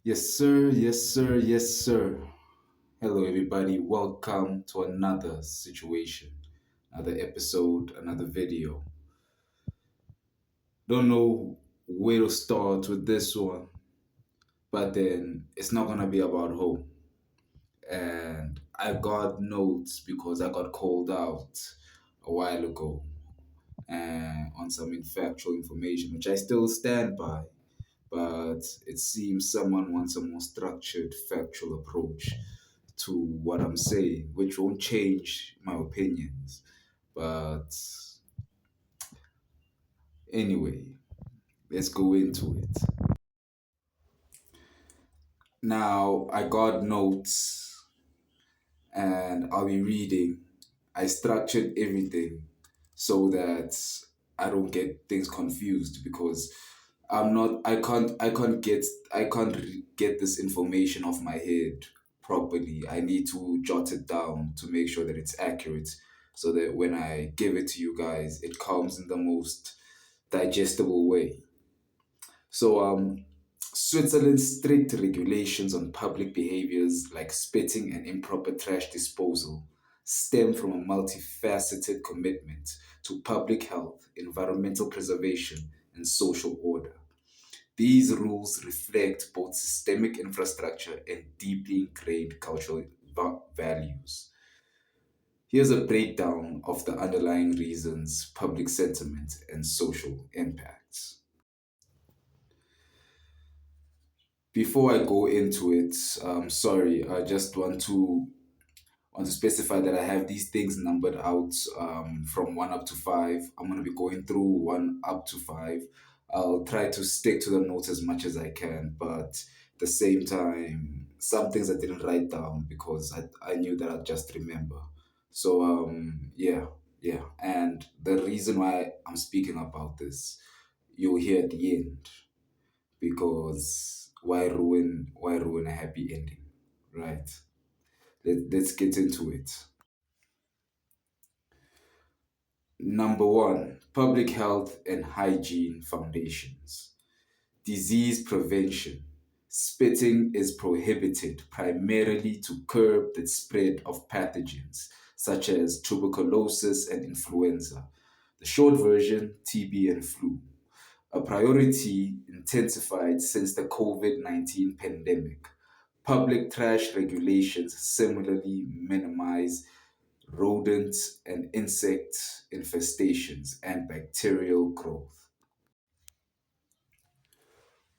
Yes, sir. Yes, sir. Yes, sir. Hello, everybody. Welcome to another situation, another episode, another video. Don't know where to start with this one, but then it's not going to be about home. And I got notes because I got called out a while ago on some factual information, which I still stand by. But it seems someone wants a more structured, factual approach to what I'm saying, which won't change my opinions. But anyway, let's go into it. Now, I got notes and I'll be reading. I structured everything so that I don't get things confused because I can't get this information off my head properly. I need to jot it down to make sure that it's accurate so that when I give it to you guys, it comes in the most digestible way. So, Switzerland's strict regulations on public behaviors like spitting and improper trash disposal stem from a multifaceted commitment to public health, environmental preservation, and social order. These rules reflect both systemic infrastructure and deeply ingrained cultural values. Here's a breakdown of the underlying reasons, public sentiment, and social impacts. Before I go into it, sorry, I just want to specify that I have these things numbered out from one up to five. I'm gonna be going through one up to five. I'll try to stick to the notes as much as I can, but at the same time, some things I didn't write down because I knew that I'd just remember. So, yeah. And the reason why I'm speaking about this, you'll hear at the end because why ruin a happy ending, right? Let's get into it. Number one, public health and hygiene foundations. Disease prevention. Spitting is prohibited primarily to curb the spread of pathogens such as tuberculosis and influenza. The short version, TB and flu. A priority intensified since the COVID 19 pandemic. Public trash regulations similarly minimize rodent and insect infestations and bacterial growth.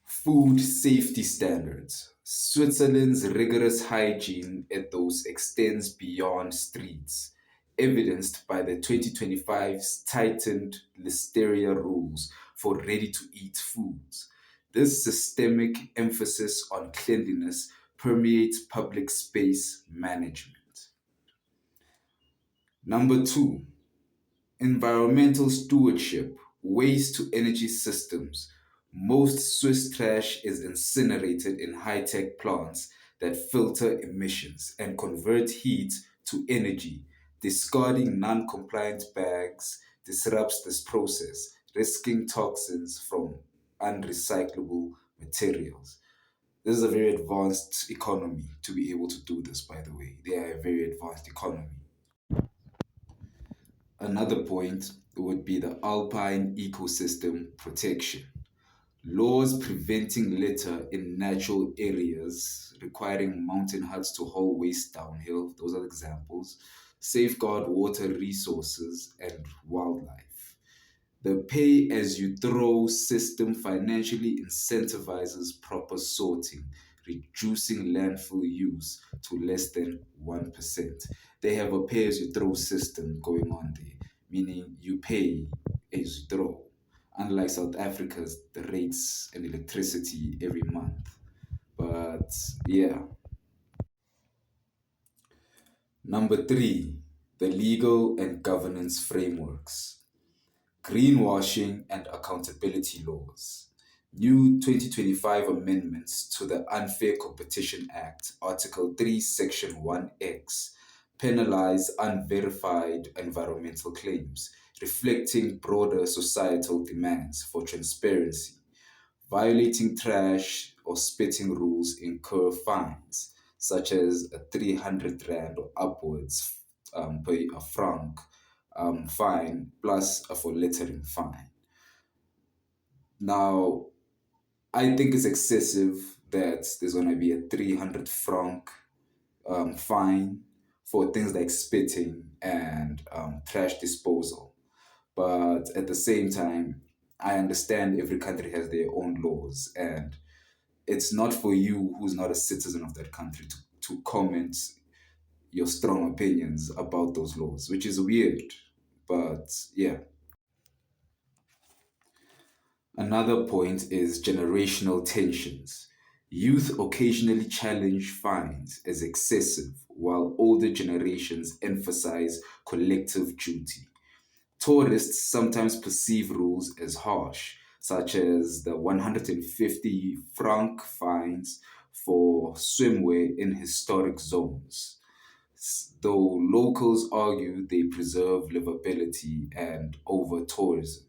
Food safety standards. Switzerland's rigorous hygiene ethos extends beyond streets, evidenced by the 2025 tightened listeria rules for ready to eat foods. This systemic emphasis on cleanliness permeates public space management. Number two, environmental stewardship, waste to energy systems. Most Swiss trash is incinerated in high tech plants that filter emissions and convert heat to energy. Discarding non compliant bags disrupts this process, risking toxins from unrecyclable materials. This is a very advanced economy to be able to do this, by the way. They are a very advanced economy. Another point would be the alpine ecosystem protection. Laws preventing litter in natural areas, requiring mountain huts to haul waste downhill, those are examples. Safeguard water resources and wildlife. The pay as you throw system financially incentivizes proper sorting, reducing landfill use to less than 1%. They have a pay as you throw system going on there, meaning you pay as you throw. Unlike South Africa's, the rates and electricity every month. But yeah. Number three, the legal and governance frameworks. Greenwashing and accountability laws. New 2025 amendments to the Unfair Competition Act, Article 3, Section 1X, penalize unverified environmental claims, reflecting broader societal demands for transparency. Violating trash or spitting rules incur fines, such as a 300 rand or upwards per a franc fine plus a for littering fine. Now, I think it's excessive that there's going to be a 300 franc fine for things like spitting and trash disposal. But at the same time, I understand every country has their own laws, and it's not for you, who's not a citizen of that country, to comment your strong opinions about those laws, which is weird. But yeah. Another point is generational tensions. Youth occasionally challenge fines as excessive, while older generations emphasize collective duty. Tourists sometimes perceive rules as harsh, such as the 150 franc fines for swimwear in historic zones. Though locals argue they preserve livability and over tourism.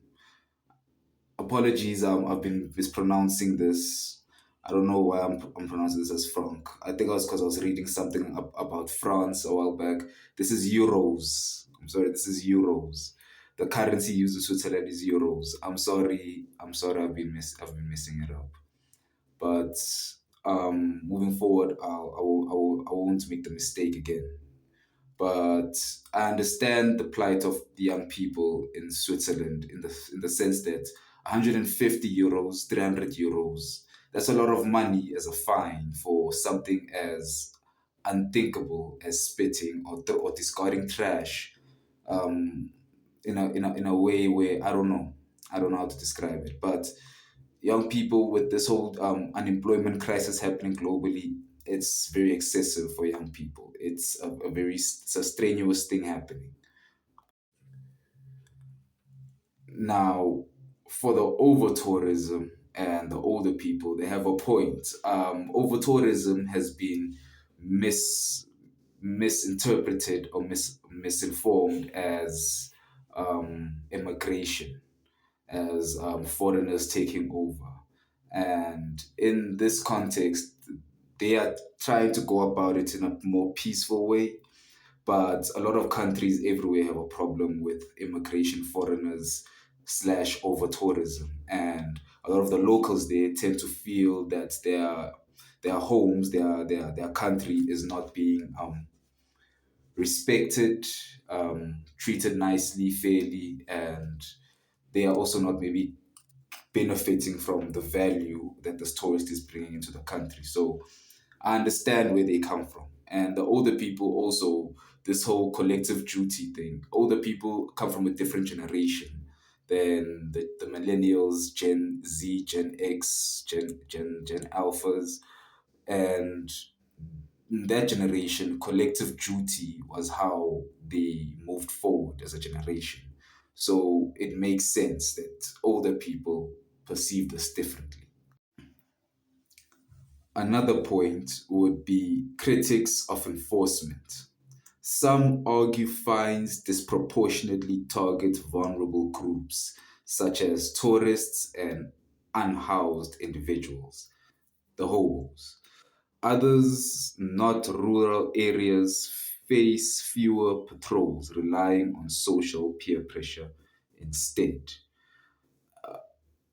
Apologies, I've been mispronouncing this. I don't know why I'm pronouncing this as franc. I think it was because I was reading something about France a while back. This is euros. I'm sorry, this is euros. The currency used in Switzerland is euros. I'm sorry. I've been messing it up. But moving forward, I won't make the mistake again. But I understand the plight of the young people in Switzerland in the sense that 150 euros, 300 euros, that's a lot of money as a fine for something as unthinkable as spitting or discarding trash in a way where I don't know how to describe it, but young people with this whole unemployment crisis happening globally, it's very excessive for young people. It's a strenuous thing happening. Now, for the over tourism and the older people, they have a point. Over tourism has been mis misinterpreted or misinformed as immigration, as foreigners taking over. And in this context, they are trying to go about it in a more peaceful way. But a lot of countries everywhere have a problem with immigration, foreigners slash over tourism. And a lot of the locals there tend to feel that their homes, their country is not being respected, treated nicely, fairly, and they are also not maybe benefiting from the value that this tourist is bringing into the country. So I understand where they come from. And the older people also, this whole collective duty thing, older people come from a different generation than the millennials, Gen Z, Gen X, Gen Alphas. And in that generation, collective duty was how they moved forward as a generation. So it makes sense that older people perceive this differently. Another point would be critics of enforcement. Some argue fines disproportionately target vulnerable groups, such as tourists and unhoused individuals, the hobos. Others, not rural areas, face fewer patrols, relying on social peer pressure instead.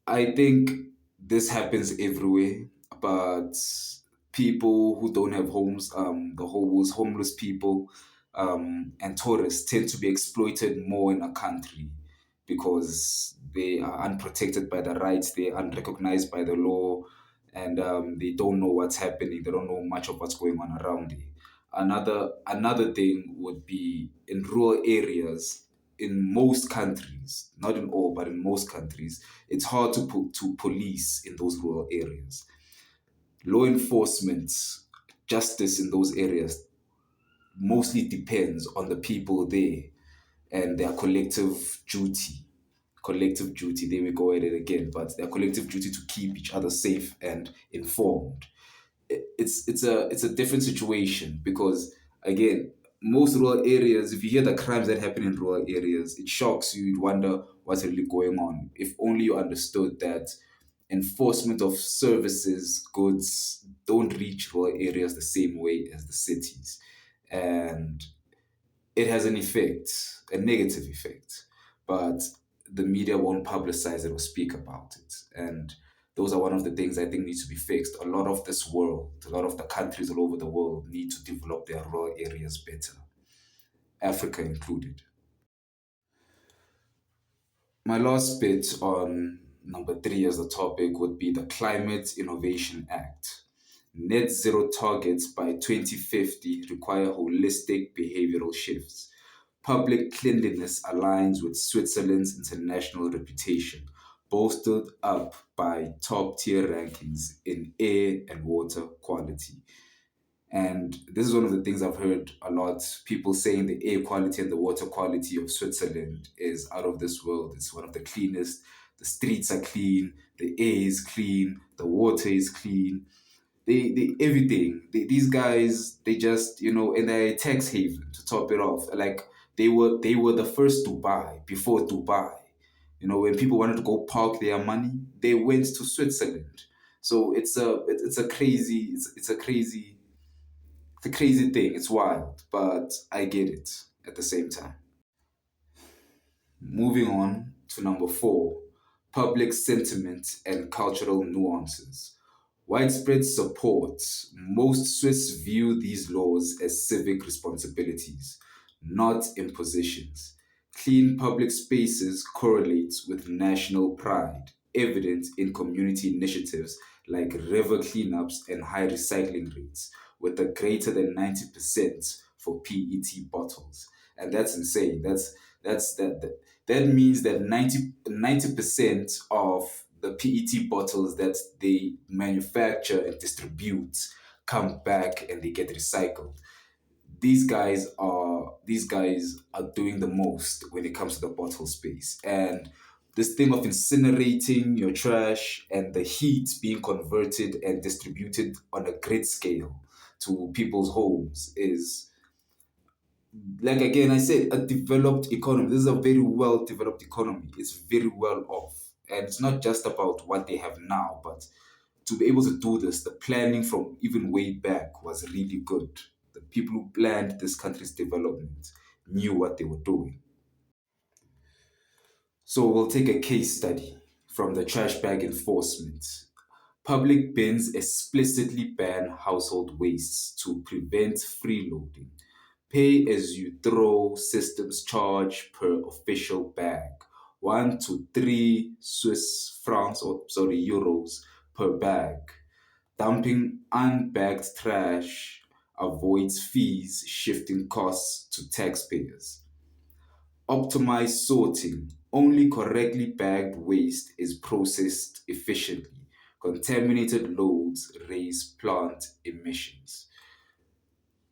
I think this happens everywhere, but people who don't have homes, the hobos, homeless people, and tourists tend to be exploited more in a country because they are unprotected by the rights, they're unrecognized by the law, and they don't know what's happening. They don't know much of what's going on around it. Another thing would be in rural areas. In most countries, not in all, but in most countries, it's hard to police in those rural areas. Law enforcement, justice in those areas mostly depends on the people there and their collective duty. Collective duty, there we go at it again, but their collective duty to keep each other safe and informed. It's a different situation because again, most rural areas, if you hear the crimes that happen in rural areas, it shocks you. You'd wonder what's really going on. If only you understood that Enforcement of services, goods don't reach rural areas the same way as the cities. And it has an effect, a negative effect, but the media won't publicize it or speak about it. And those are one of the things I think needs to be fixed. A lot of this world, a lot of the countries all over the world need to develop their rural areas better, Africa included. My last bit on number three as the topic would be the Climate Innovation Act. Net zero targets by 2050 require holistic behavioral shifts. Public cleanliness aligns with Switzerland's international reputation, bolstered up by top tier rankings in air and water quality. And this is one of the things I've heard a lot. People saying the air quality and the water quality of Switzerland is out of this world. It's one of the cleanest. The streets are clean, the air is clean, the water is clean. They everything. These guys, they just, and they're a tax haven to top it off. Like they were the first Dubai before Dubai. When people wanted to go park their money, they went to Switzerland. So it's a crazy it's a crazy thing. It's wild, but I get it at the same time. Moving on to number four, public sentiment and cultural nuances. Widespread support. Most Swiss view these laws as civic responsibilities, not impositions. Clean public spaces correlates with national pride, evident in community initiatives like river cleanups and high recycling rates, with a greater than 90% for PET bottles. And that's insane. That means that 90% of the PET bottles that they manufacture and distribute come back and they get recycled. These guys are doing the most when it comes to the bottle space. And this thing of incinerating your trash and the heat being converted and distributed on a grid scale to people's homes is, like, again, I said, a developed economy. This is a very well developed economy. It's very well off. And it's not just about what they have now, but to be able to do this, the planning from even way back was really good. The people who planned this country's development knew what they were doing. So we'll take a case study from the trash bag enforcement. Public bins explicitly ban household wastes to prevent freeloading. Pay as you throw systems charge per official bag, 1 to 3 Swiss francs, or sorry, euros per bag. Dumping unbagged trash avoids fees, shifting costs to taxpayers. Optimize sorting. Only correctly bagged waste is processed efficiently. Contaminated loads raise plant emissions.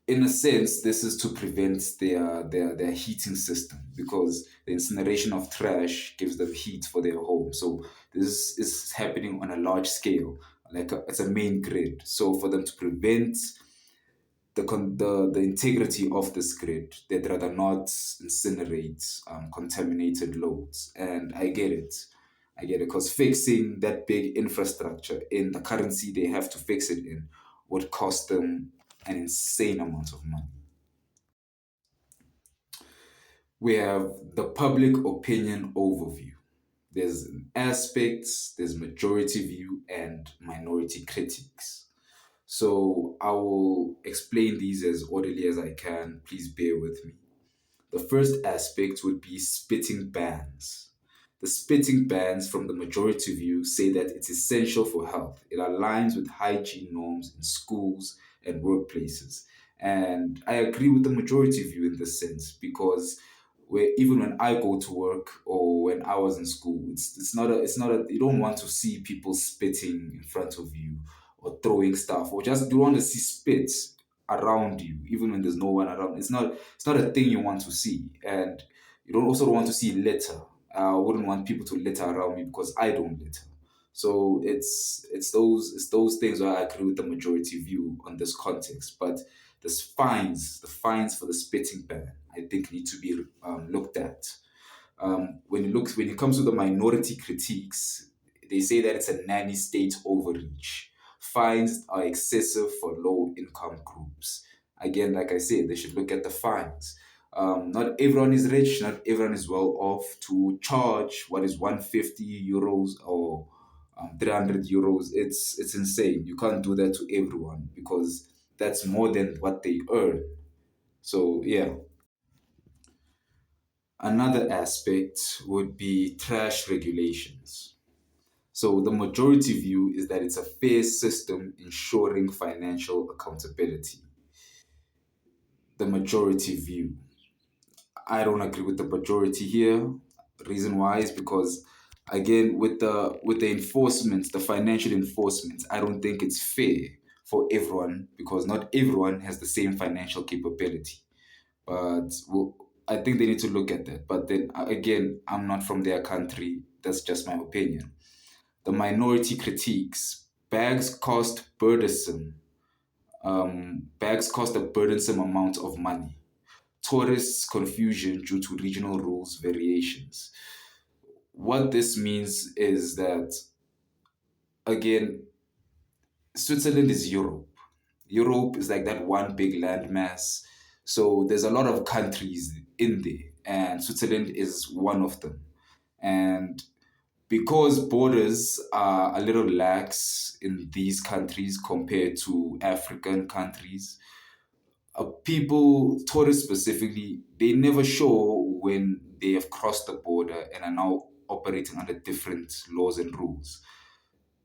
In a sense, this is to prevent their heating system, because the incineration of trash gives them heat for their home. So this is happening on a large scale, like it's a main grid. So for them to prevent the integrity of this grid, they'd rather not incinerate contaminated loads. And I get it, because fixing that big infrastructure in the currency they have to fix it in would cost them an insane amount of money. We have the public opinion overview. There's aspects, there's majority view, and minority critiques. So I will explain these as orderly as I can. Please bear with me. The first aspect would be spitting bans. The spitting bans from the majority view say that it's essential for health. It aligns with hygiene norms in schools and workplaces. And I agree with the majority view in this sense, because even when I go to work or when I was in school, it's not a you don't want to see people spitting in front of you or throwing stuff, or just you want to see spit around you even when there's no one around. It's not a thing you want to see. And you don't also want to see litter. I wouldn't want people to litter around me because I don't litter. So it's those things where I agree with the majority view on this context. But the fines for the spitting ban, I think, need to be looked at. When it comes to the minority critiques, they say that it's a nanny state overreach. Fines are excessive for low income groups. Again, like I said, they should look at the fines. Not everyone is rich, not everyone is well off to charge what is 150 euros or 300 euros. It's insane. You can't do that to everyone because that's more than what they earn. So, yeah. Another aspect would be trash regulations. So, the majority view is that it's a fair system ensuring financial accountability. The majority view. I don't agree with the majority here. Reason why is because again with the enforcement, the financial enforcement, I don't think it's fair for everyone because not everyone has the same financial capability. But well, I think they need to look at that. But then again, I'm not from their country. That's just my opinion. The minority critiques. Bags cost a burdensome amount of money. Tourists' confusion due to regional rules variations. What this means is that, again, Switzerland is Europe. Europe is like that one big landmass. So there's a lot of countries in there, and Switzerland is one of them. And because borders are a little lax in these countries compared to African countries, people, tourists specifically, they never show when they have crossed the border and are now operating under different laws and rules.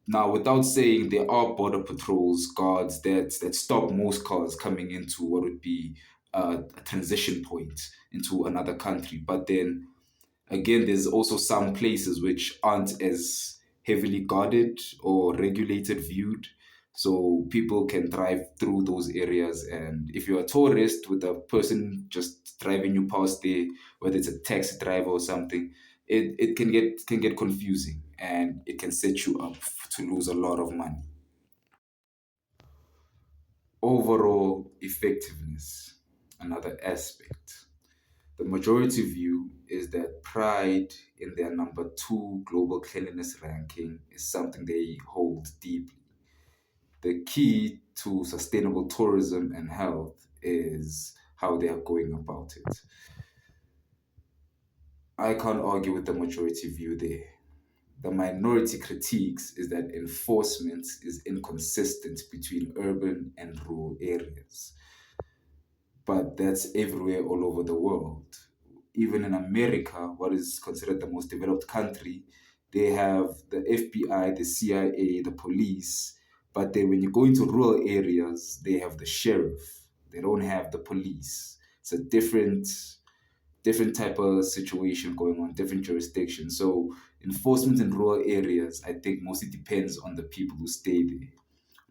Now, without saying, there are border patrols, guards that stop most cars coming into what would be a transition point into another country. But then again, there's also some places which aren't as heavily guarded or regulated viewed. So people can drive through those areas. And if you're a tourist with a person just driving you past there, whether it's a taxi driver or something, it can get confusing and it can set you up to lose a lot of money. Overall effectiveness, another aspect. The majority view is that pride in their number two global cleanliness ranking is something they hold deeply. The key to sustainable tourism and health is how they are going about it. I can't argue with the majority view there. The minority critiques is that enforcement is inconsistent between urban and rural areas. But that's everywhere all over the world. Even in America, what is considered the most developed country, they have the FBI, the CIA, the police. But then when you go into rural areas, they have the sheriff. They don't have the police. It's a different type of situation going on, different jurisdiction. So enforcement in rural areas, I think mostly depends on the people who stay there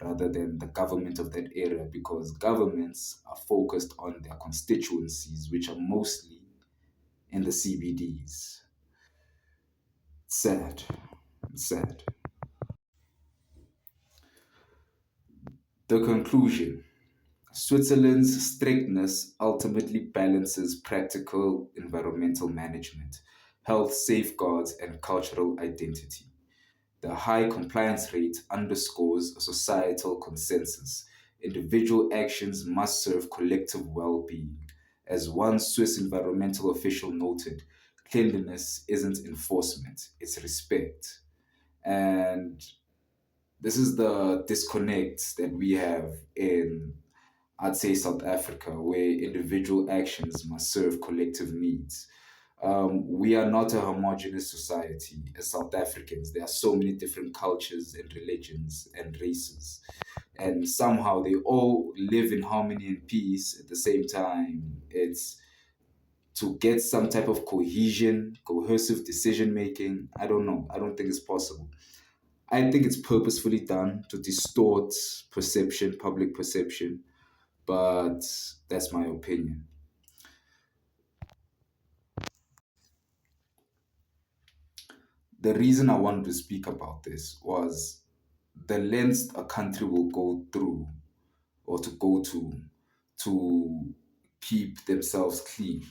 rather than the government of that area because governments are focused on their constituencies, which are mostly in the CBDs. Sad. Sad. The conclusion. Switzerland's strictness ultimately balances practical environmental management, health safeguards, and cultural identity. The high compliance rate underscores a societal consensus. Individual actions must serve collective well being. As one Swiss environmental official noted, cleanliness isn't enforcement, it's respect. And this is the disconnect that we have in, I'd say, South Africa, where individual actions must serve collective needs. We are not a homogeneous society as South Africans. There are so many different cultures and religions and races. And somehow they all live in harmony and peace at the same time. It's to get some type of cohesion, cohesive decision making. I don't know. I don't think it's possible. I think it's purposefully done to distort perception, public perception, but that's my opinion. The reason I wanted to speak about this was the lengths a country will go through or to go to keep themselves clean.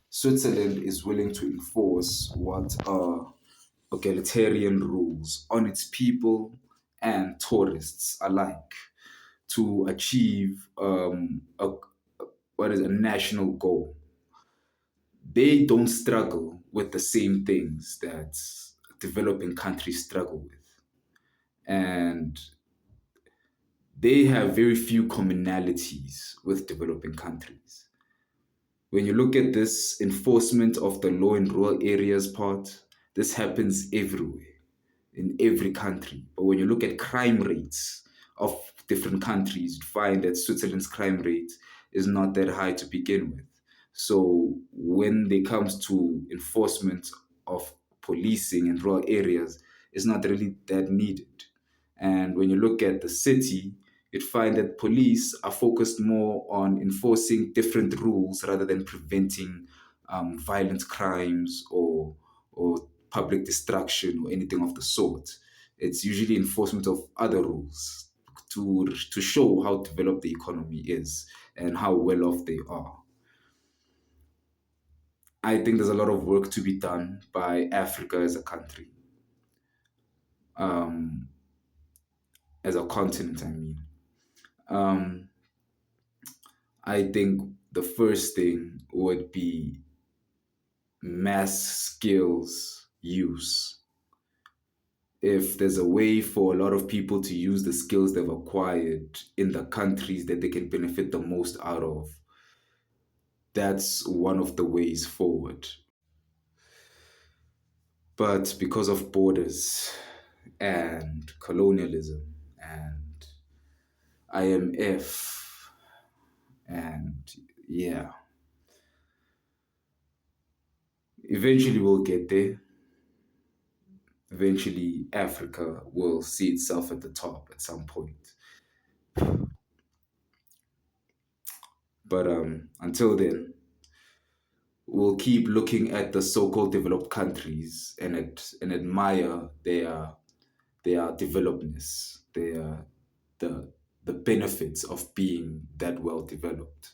Switzerland is willing to enforce what egalitarian rules on its people and tourists alike to achieve what is a national goal. They don't struggle with the same things that developing countries struggle with. And they have very few commonalities with developing countries. When you look at this enforcement of the law in rural areas part, this happens everywhere, in every country. But when you look at crime rates of different countries, you find that Switzerland's crime rate is not that high to begin with. So when it comes to enforcement of policing in rural areas, it's not really that needed. And when you look at the city, you'd find that police are focused more on enforcing different rules rather than preventing violent crimes or public destruction or anything of the sort. It's usually enforcement of other rules to show how developed the economy is and how well off they are. I think there's a lot of work to be done by Africa as a country, um, as a continent, I mean. Um, I think the first thing would be mass skills use. If there's a way for a lot of people to use the skills they've acquired in the countries that they can benefit the most out of, that's one of the ways forward. But because of borders and colonialism and IMF and yeah, eventually we'll get there. Eventually, Africa will see itself at the top at some point. But until then, we'll keep looking at the so-called developed countries and admire their developedness, the the benefits of being that well developed.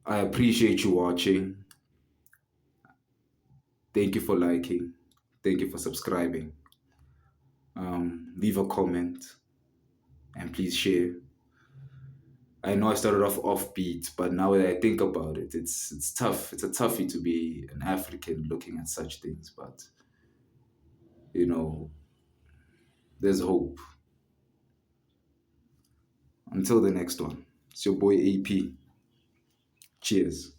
I appreciate you watching. Thank you for liking. Thank you for subscribing. Leave a comment and please share. I know I started off offbeat, but now that I think about it, it's tough. It's a toughie to be an African looking at such things, but you know, there's hope. Until the next one, it's your boy AP. Cheers.